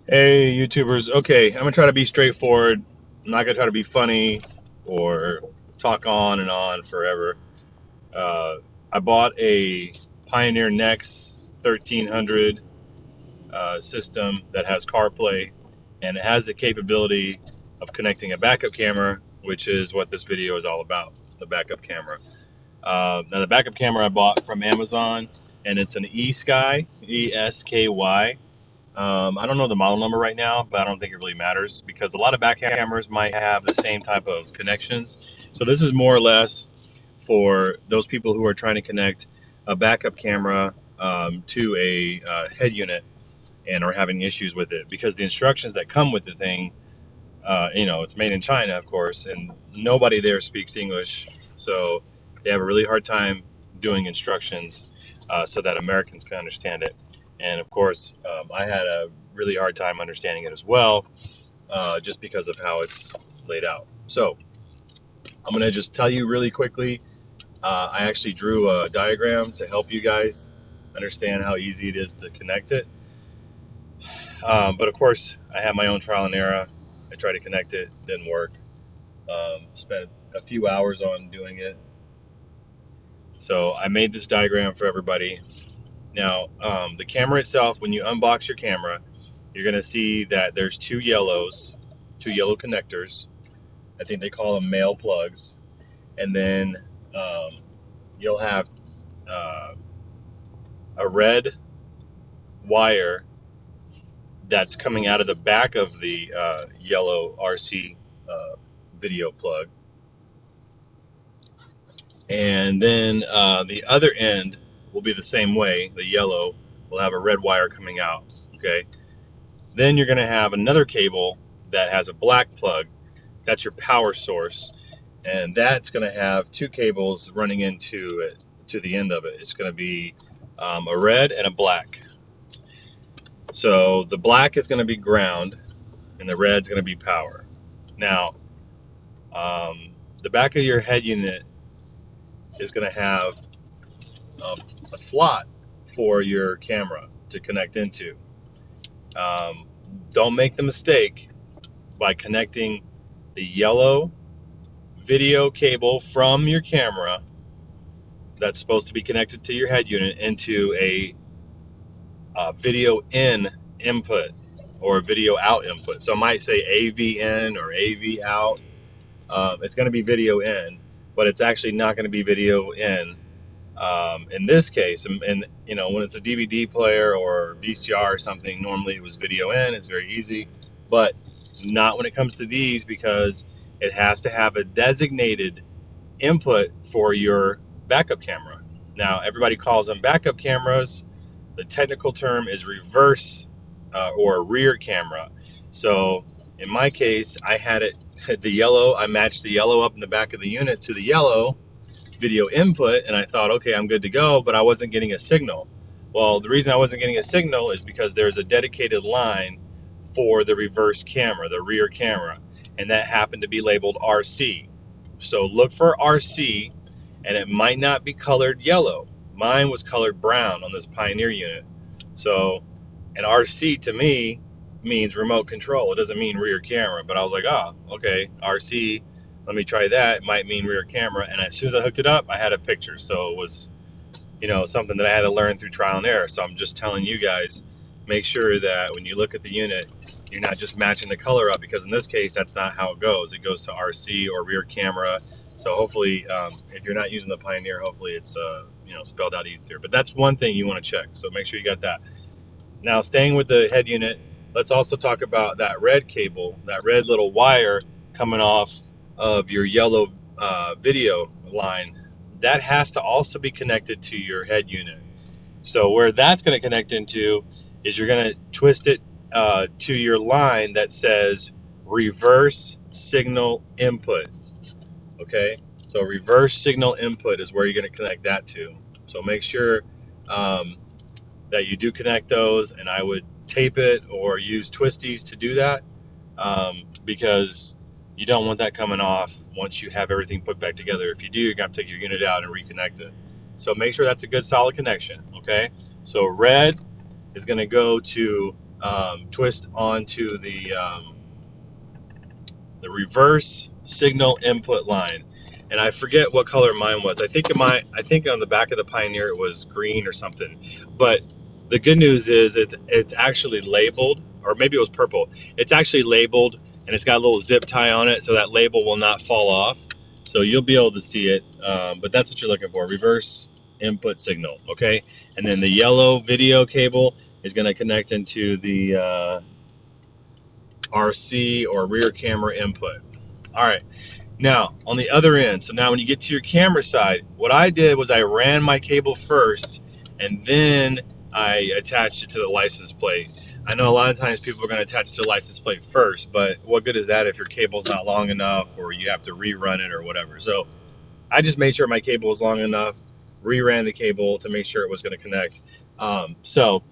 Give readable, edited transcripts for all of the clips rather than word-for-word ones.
Hey, YouTubers. Okay, I'm gonna try to be straightforward. I'm not gonna try to be funny or talk on and on forever. Uh, I bought a Pioneer Nex 1300 system that has CarPlay, and it has the capability of connecting a backup camera, which is what this video is all about, the backup camera. Now, the backup camera I bought from Amazon, and it's an Esky, Esky. I don't know the model number right now, but I don't think it really matters because a lot of back cameras might have the same type of connections. So this is more or less for those people who are trying to connect a backup camera to a head unit and are having issues with it because the instructions that come with the thing, it's made in China, of course, and nobody there speaks English. So they have a really hard time doing instructions so that Americans can understand it. And of course, I had a really hard time understanding it as well, just because of how it's laid out. So I'm going to just tell you really quickly. I actually drew a diagram to help you guys understand how easy it is to connect it. But of course, I had my own trial and error. I tried to connect it, didn't work. Spent a few hours on doing it. So I made this diagram for everybody. Now, the camera itself, when you unbox your camera, you're going to see that there's two yellow connectors. I think they call them male plugs. And then you'll have a red wire that's coming out of the back of the yellow RC video plug. And then the other end will be the same way. The yellow will have a red wire coming out. Okay. Then you're going to have another cable that has a black plug. That's your power source. And that's going to have two cables running into it, to the end of it. It's going to be a red and a black. So the black is going to be ground and the red's going to be power. Now, the back of your head unit is going to have a slot for your camera to connect into. Don't make the mistake by connecting the yellow video cable from your camera that's supposed to be connected to your head unit into a video in input or video out input. So I might say AV in or AV out. It's going to be video in, but it's actually not going to be video in. In this case, and when it's a DVD player or VCR or something, normally it was video in. It's very easy, but not when it comes to these because it has to have a designated input for your backup camera. Now, everybody calls them backup cameras. The technical term is reverse or rear camera. So in my case, I had the yellow. I matched the yellow up in the back of the unit to the yellow video input, and I thought, okay, I'm good to go, but I wasn't getting a signal. Well, the reason I wasn't getting a signal is because there's a dedicated line for the reverse camera, the rear camera, and that happened to be labeled RC. So look for RC, and it might not be colored yellow. Mine was colored brown on this Pioneer unit. So an RC to me means remote control. It doesn't mean rear camera, but I was like, oh, okay, RC, let me try that. It might mean rear camera. And as soon as I hooked it up, I had a picture. So it was, something that I had to learn through trial and error. So I'm just telling you guys, make sure that when you look at the unit, you're not just matching the color up, because in this case, that's not how it goes. It goes to RC or rear camera. So hopefully, if you're not using the Pioneer, hopefully it's spelled out easier. But that's one thing you want to check. So make sure you got that. Now, staying with the head unit, let's also talk about that red cable, that red little wire coming off of your yellow video line. That has to also be connected to your head unit. So where that's going to connect into is you're going to twist it to your line that says reverse signal input. Okay, so reverse signal input is where you're going to connect that to. So make sure that you do connect those, and I would tape it or use twisties to do that, because you don't want that coming off once you have everything put back together. If you do, you're going to have to take your unit out and reconnect it. So make sure that's a good solid connection, okay? So red is going to go to twist onto the reverse signal input line. And I forget what color mine was. I think on the back of the Pioneer it was green or something. But the good news is it's actually labeled, or maybe it was purple. It's actually labeled, and it's got a little zip tie on it, so that label will not fall off. So you'll be able to see it. But that's what you're looking for: reverse input signal. Okay, and then the yellow video cable is going to connect into the RC or rear camera input. All right. Now, on the other end, so now when you get to your camera side, what I did was I ran my cable first, and then I attached it to the license plate. I know a lot of times people are going to attach it to the license plate first, but what good is that if your cable's not long enough or you have to rerun it or whatever? So I just made sure my cable was long enough, reran the cable to make sure it was going to connect. So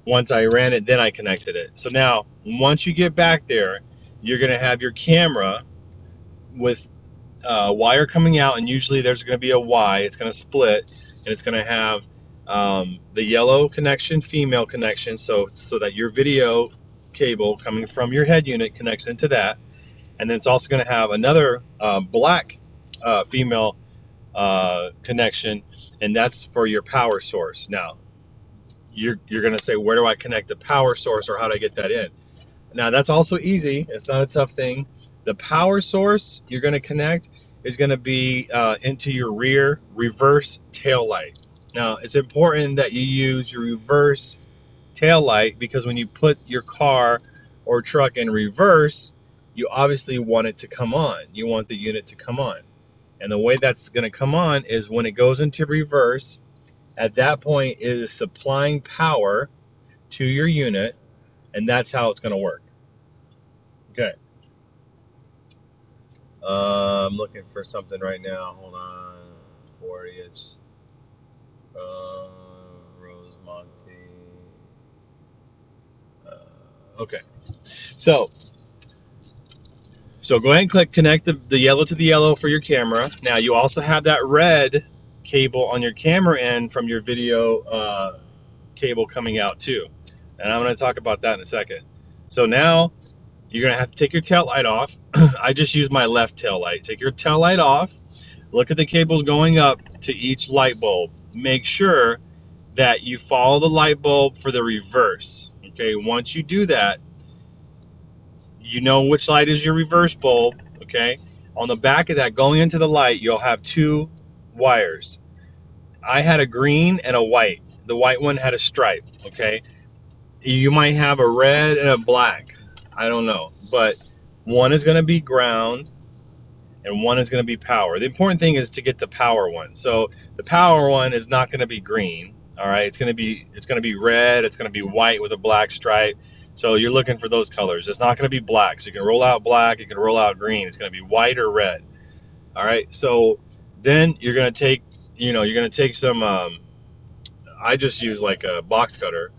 once I ran it, then I connected it. So now, once you get back there, you're going to have your camera with wire coming out, and usually there's going to be a Y. It's going to split, and it's going to have the yellow connection, female connection, so that your video cable coming from your head unit connects into that, and then it's also going to have another black female connection, and that's for your power source. Now, you're going to say, where do I connect the power source, or how do I get that in? Now, that's also easy. It's not a tough thing. The power source you're going to connect is going to be into your rear reverse tail light. Now, it's important that you use your reverse tail light, because when you put your car or truck in reverse, you obviously want it to come on. You want the unit to come on. And the way that's going to come on is when it goes into reverse. At that point, it is supplying power to your unit, and that's how it's going to work. Okay. I'm looking for something right now. Hold on. 40. It's Rosemonte. Okay. So go ahead and click connect the yellow to the yellow for your camera. Now you also have that red cable on your camera end from your video cable coming out too. And I'm going to talk about that in a second. So now you're going to have to take your tail light off. I just use my left tail light. Take your tail light off. Look at the cables going up to each light bulb. Make sure that you follow the light bulb for the reverse. Okay, once you do that, you know which light is your reverse bulb. Okay, on the back of that, going into the light, you'll have two wires. I had a green and a white. The white one had a stripe. Okay, you might have a red and a black. I don't know, but one is going to be ground and one is going to be power. The important thing is to get the power one. So the power one is not going to be green. All right, it's going to be red. It's going to be white with a black stripe. So you're looking for those colors. It's not going to be black. So you can roll out black. You can roll out green. It's going to be white or red. All right. So then you're going to take, some. I just use like a box cutter.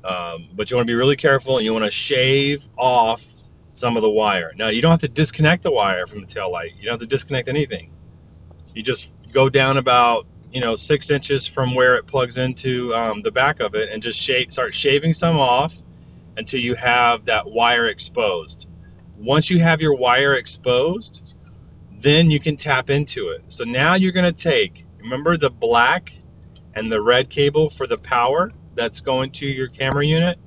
But you want to be really careful, and you want to shave off some of the wire. Now, you don't have to disconnect the wire from the tail light. You don't have to disconnect anything. You just go down about 6 inches from where it plugs into the back of it, and just start shaving some off until you have that wire exposed. Once you have your wire exposed, then you can tap into it. So now you're going to remember the black and the red cable for the power that's going to your camera unit.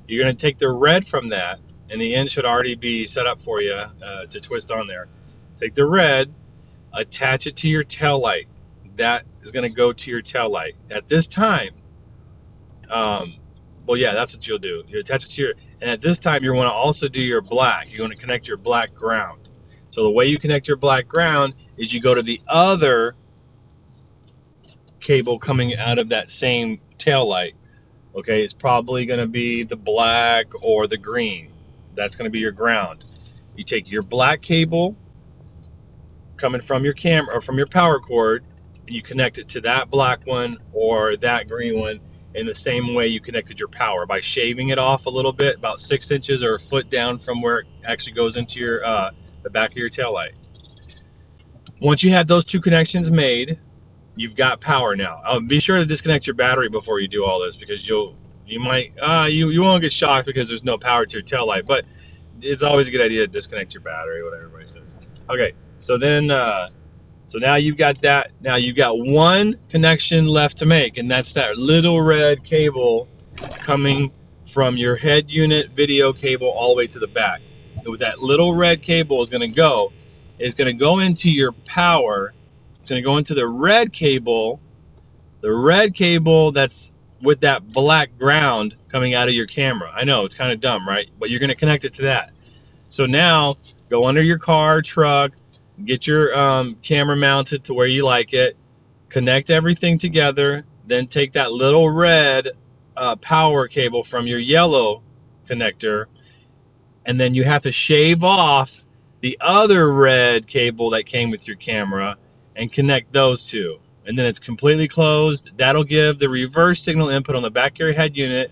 You're going to take the red from that, and the end should already be set up for you to twist on there. Take the red, attach it to your tail light. That is going to go to your tail light. At this time, that's what you'll do. You attach it to and at this time you want to also do your black. You're going to connect your black ground. So the way you connect your black ground is you go to the other cable coming out of that same tail light. Okay, it's probably going to be the black or the green. That's going to be your ground. You take your black cable coming from your camera or from your power cord, and you connect it to that black one or that green one in the same way you connected your power, by shaving it off a little bit, about 6 inches or a foot down from where it actually goes into your the back of your tail light. Once you have those two connections made, you've got power now. Be sure to disconnect your battery before you do all this, because you'll You might you won't get shocked because there's no power to your tail light, but it's always a good idea to disconnect your battery, what everybody says. Okay, so then so now you've got that. Now you've got one connection left to make, and that's that little red cable coming from your head unit video cable all the way to the back. And with that little red cable is going to go into your power. It's going to go into the red cable that's with that black ground coming out of your camera. I know it's kind of dumb, right? But you're going to connect it to that. So now go under your car, truck, get your camera mounted to where you like it, connect everything together, then take that little red power cable from your yellow connector, and then you have to shave off the other red cable that came with your camera and connect those two. And then it's completely closed. That'll give the reverse signal input on the back of your head unit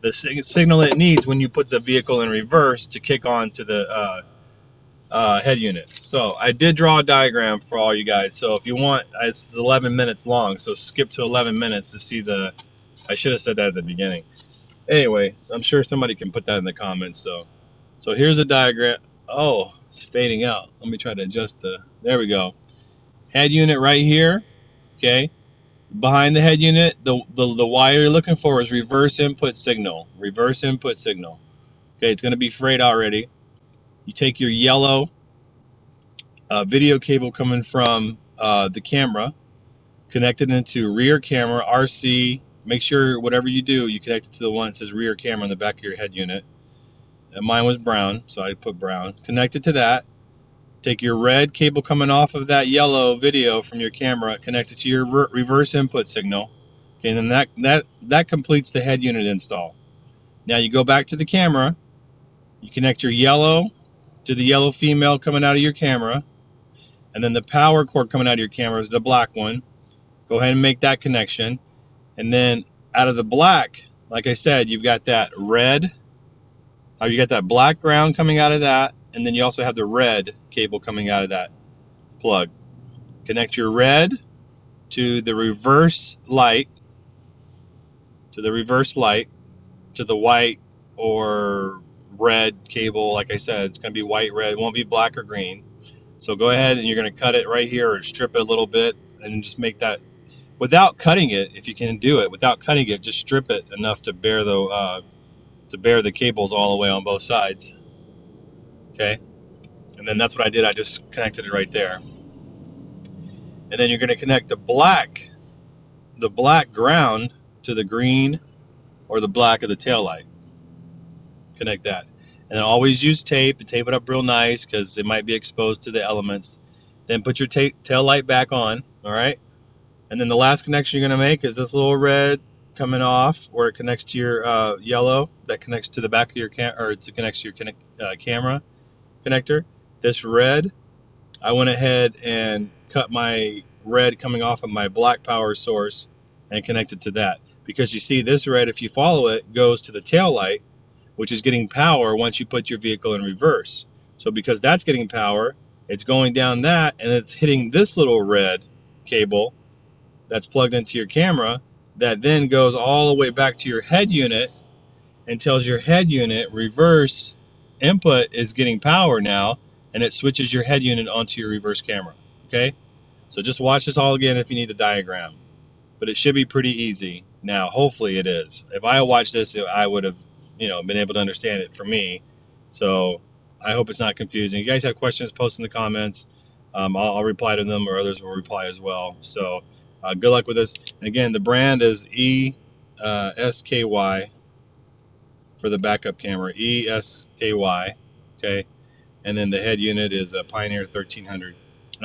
the signal it needs when you put the vehicle in reverse to kick on to the head unit. So I did draw a diagram for all you guys. So if you want, it's 11 minutes long. So skip to 11 minutes to see the. I should have said that at the beginning. Anyway, I'm sure somebody can put that in the comments. So here's a diagram. Oh, it's fading out. Let me try to adjust the. There we go. Head unit right here. Okay. Behind the head unit, the wire you're looking for is reverse input signal. Reverse input signal. Okay, it's going to be frayed already. You take your yellow video cable coming from the camera, connect it into rear camera, RC. Make sure whatever you do, you connect it to the one that says rear camera on the back of your head unit. And mine was brown, so I put brown. Connect it to that. Take your red cable coming off of that yellow video from your camera, connect it to your reverse input signal. Okay, and then that completes the head unit install. Now you go back to the camera, you connect your yellow to the yellow female coming out of your camera, and then the power cord coming out of your camera is the black one. Go ahead and make that connection. And then out of the black, like I said, you've got that red, or you got that black ground coming out of that, and then you also have the red cable coming out of that plug. Connect your red to the reverse light, to the white or red cable. Like I said, it's going to be white, red. It won't be black or green. So go ahead and you're going to cut it right here or strip it a little bit and just make that, without cutting it, if you can do it, without cutting it, just strip it enough to bear the cables all the way on both sides. Okay, and then that's what I did. I just connected it right there. And then you're going to connect the black ground to the green or the black of the tail light. Connect that. And then always use tape and tape it up real nice because it might be exposed to the elements. Then put your tail light back on, all right? And then the last connection you're going to make is this little red coming off where it connects to your yellow that connects to the back of your connects to your camera connector. This red, I went ahead and cut my red coming off of my black power source and connected to that. Because you see this red, if you follow it, goes to the tail light, which is getting power once you put your vehicle in reverse. So because that's getting power, it's going down that and it's hitting this little red cable that's plugged into your camera that then goes all the way back to your head unit and tells your head unit reverse input is getting power now, and it switches your head unit onto your reverse camera. Okay, so just watch this all again if you need the diagram, but it should be pretty easy. Now hopefully it is. If I watched this, I would have been able to understand it for me. So I hope it's not confusing. If you guys have questions, post in the comments. I'll reply to them, or others will reply as well. So good luck with this. And again, the brand is Esky for the backup camera, Esky. Okay, and then the head unit is a Pioneer 1300. And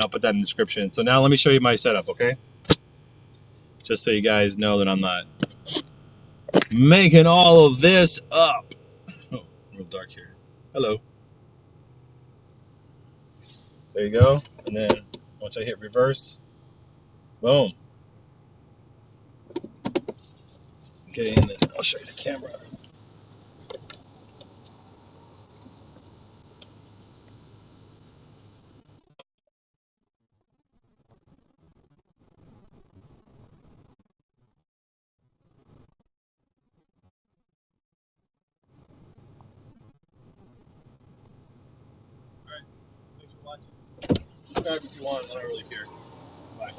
I'll put that in the description. So now let me show you my setup, okay? Just so you guys know that I'm not making all of this up. Oh, real dark here. Hello. There you go. And then once I hit reverse, boom. Okay, and then I'll show you the camera. Subscribe if you want. I don't really care.